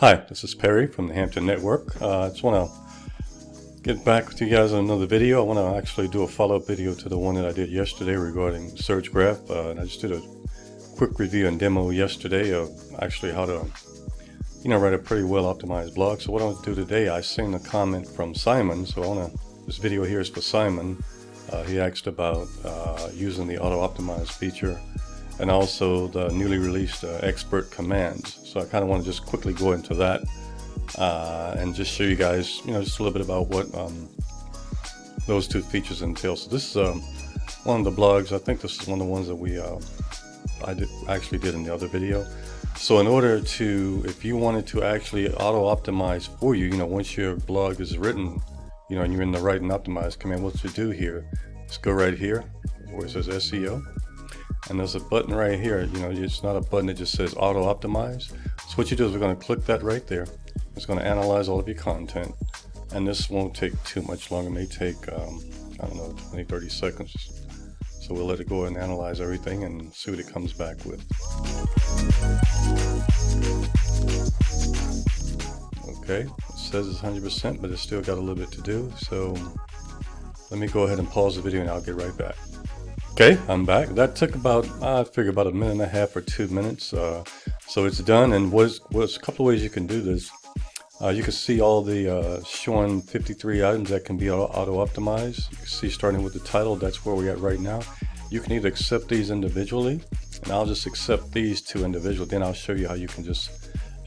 Hi, this is Perry from the Hampton Network. I just want to get back with you guys on another video. I want to actually do a follow-up video to the one that I did yesterday regarding SurgeGraph. And I just did a quick review and demo yesterday of actually how to, write a pretty well optimized blog. So what I want to do today, I seen a comment from Simon. So this video here is for Simon. He asked about using the auto-optimize feature and also the newly released expert commands. So I kind of want to just quickly go into that and just show you guys, just a little bit about what those two features entail. So this is one of the blogs. I think this is one of the ones that I actually did in the other video. So in order to, if you wanted to actually auto-optimize for you, once your blog is written, and you're in the write and optimize command, what you do here is go right here where it says SEO. And there's a button right here, it's not a button, it just says auto optimize. So what you do is we're going to click that right there. It's going to analyze all of your content. And this won't take too much longer. It may take, 20-30 seconds. So we'll let it go and analyze everything and see what it comes back with. Okay, it says it's 100%, but it's still got a little bit to do. So let me go ahead and pause the video and I'll get right back. Okay, I'm back. That took about, I figure about 1.5 minutes or 2 minutes. So it's done. And what's a couple of ways you can do this. You can see all the showing 53 items that can be auto-optimized. You can see starting with the title, that's where we're at right now. You can either accept these individually, and I'll just accept these two individually. Then I'll show you how you can just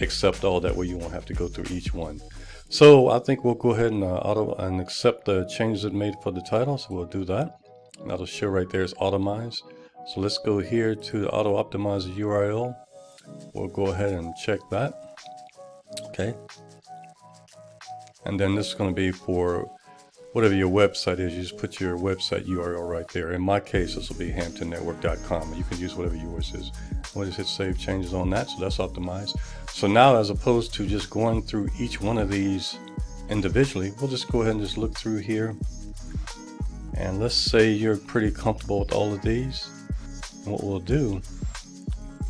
accept all, that way you won't have to go through each one. So I think we'll go ahead and accept the changes that made for the title. So we'll do that. And that'll show right there is automized. So let's go here to the auto optimize URL. We'll go ahead and check that. Okay. And then this is going to be for whatever your website is. You just put your website URL right there. In my case, this will be hamptonnetwork.com. You can use whatever yours is. We'll just hit save changes on that. So that's optimized. So now, as opposed to just going through each one of these individually, we'll just go ahead and just look through here. And let's say you're pretty comfortable with all of these. And what we'll do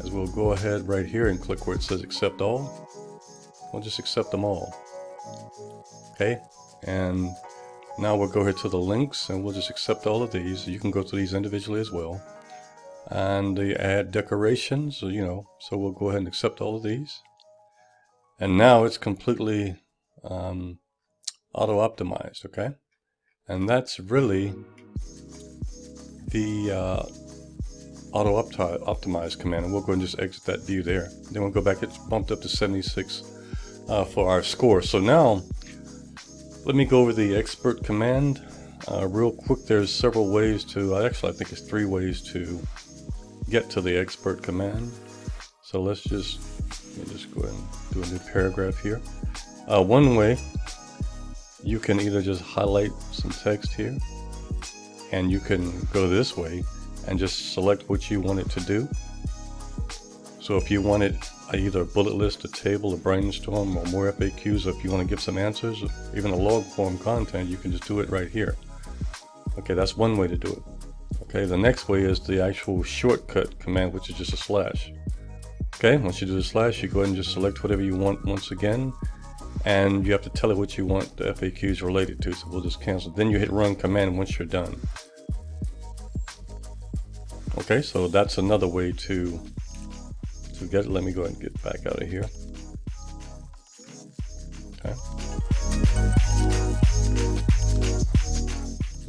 is we'll go ahead right here and click where it says accept all. We'll just accept them all. Okay, and now we'll go here to the links and we'll just accept all of these. You can go through these individually as well. And the add decorations, so we'll go ahead and accept all of these. And now it's completely auto-optimized, okay? And that's really the auto-optimize command. And we'll go and just exit that view there. Then we'll go back, it's bumped up to 76 for our score. So now, let me go over the expert command real quick. There's several ways to, actually I think it's 3 ways to get to the expert command. So let me just go ahead and do a new paragraph here. One way, you can either just highlight some text here, and you can go this way and just select what you want it to do. So if you wanted either a bullet list, a table, a brainstorm, or more FAQs, or if you want to give some answers, or even a log form content, you can just do it right here. Okay, that's one way to do it. Okay, the next way is the actual shortcut command, which is just a slash. Okay, once you do the slash, you go ahead and just select whatever you want once again. And you have to tell it what you want the FAQs related to, so we'll just cancel. Then you hit run command once you're done. Okay, so that's another way to get it. Let me go ahead and get back out of here. Okay.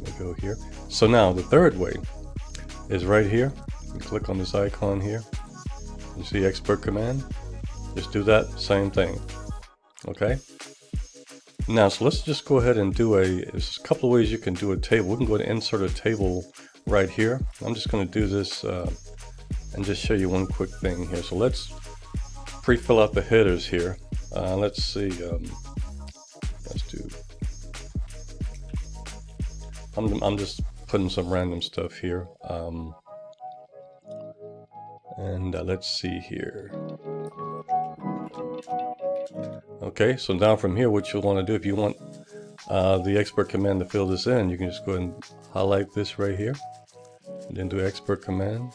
Let me go here. So now the third way is right here. You click on this icon here. You see expert command. Just do that same thing. Okay, now so let's just go ahead and do there's a couple of ways you can do a table. We can go ahead and insert a table right here. I'm just going to do this and just show you one quick thing here. So let's pre-fill out the headers here. Let's see, let's do, I'm just putting some random stuff here. Let's see here. Okay, so now from here, what you'll want to do, if you want the expert command to fill this in, you can just go ahead and highlight this right here, and then do expert command.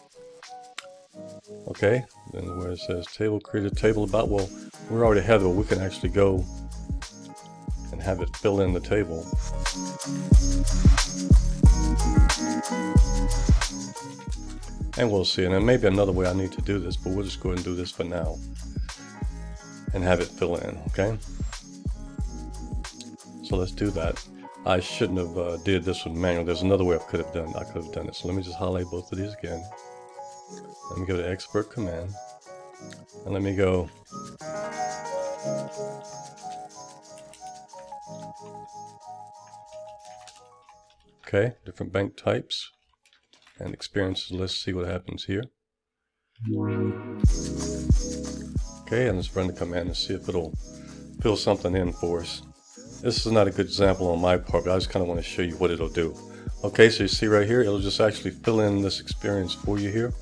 Okay, then where it says table, create a table about, well, we already have it, we can actually go and have it fill in the table. And we'll see, and there may be another way I need to do this, but we'll just go ahead and do this for now and have it fill in, okay? So let's do that. I shouldn't have did this one manual. There's another way I could have done it. So let me just highlight both of these again. Let me go to expert command, and let me go okay, different bank types and experiences. Let's see what happens here. Okay, and let's run the command and see if it'll fill something in for us. This is not a good example on my part, but I just kind of want to show you what it'll do. Okay, so you see right here, it'll just actually fill in this experience for you here.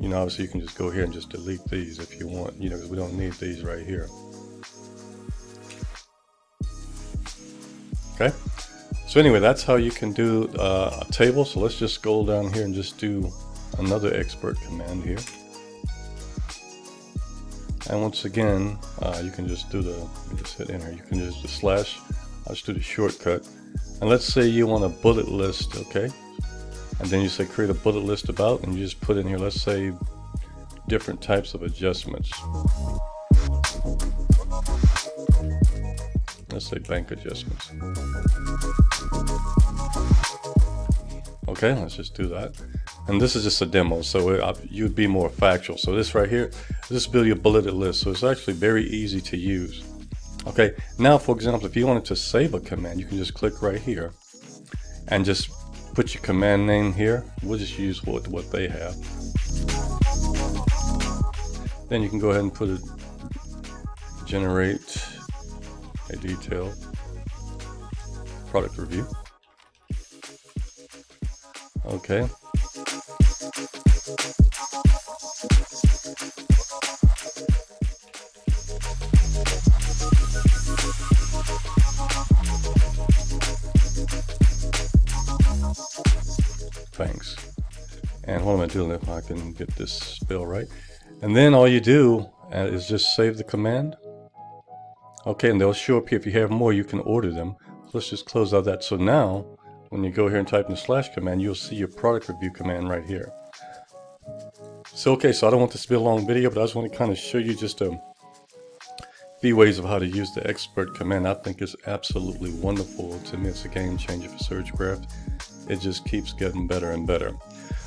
You know, obviously you can just go here and just delete these if you want, you know, because we don't need these right here. Okay, so anyway, that's how you can do a table. So let's just scroll down here and just do another expert command here. And once again, you can just do just hit enter. You can just do slash. I'll just do the shortcut. And let's say you want a bullet list, okay? And then you say create a bullet list about, and you just put in here, let's say, different types of adjustments. Let's say bank adjustments. Okay, let's just do that. And this is just a demo, so you'd be more factual. So this right here, this build your bulleted list. So it's actually very easy to use. Okay, now for example, if you wanted to save a command, you can just click right here and just put your command name here. We'll just use what they have. Then you can go ahead and put generate a detailed product review. Okay. Thanks. And what am I doing if I can get this spell right? And then all you do is just save the command. Okay, and they'll show up here. If you have more, you can order them. Let's just close out that. So now, when you go here and type in the slash command, you'll see your product review command right here. So okay, so I don't want this to be a long video, but I just want to kind of show you just a few ways of how to use the expert command. I think it's absolutely wonderful. To me, it's a game changer for SurgeGraph. It just keeps getting better and better.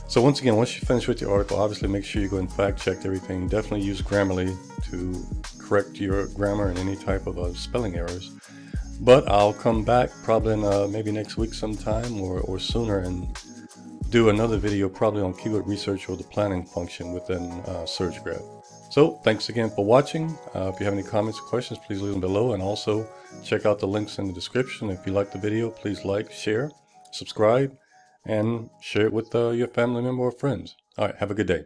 So once again, once you finish with your article, obviously make sure you go and fact check everything. Definitely use Grammarly to correct your grammar and any type of spelling errors. But I'll come back probably in maybe next week sometime or sooner and do another video probably on keyword research or the planning function within SurgeGraph. So thanks again for watching. If you have any comments or questions, please leave them below, and also check out the links in the description. If you like the video, please like, share, subscribe, and share it with your family member or friends. All right, have a good day.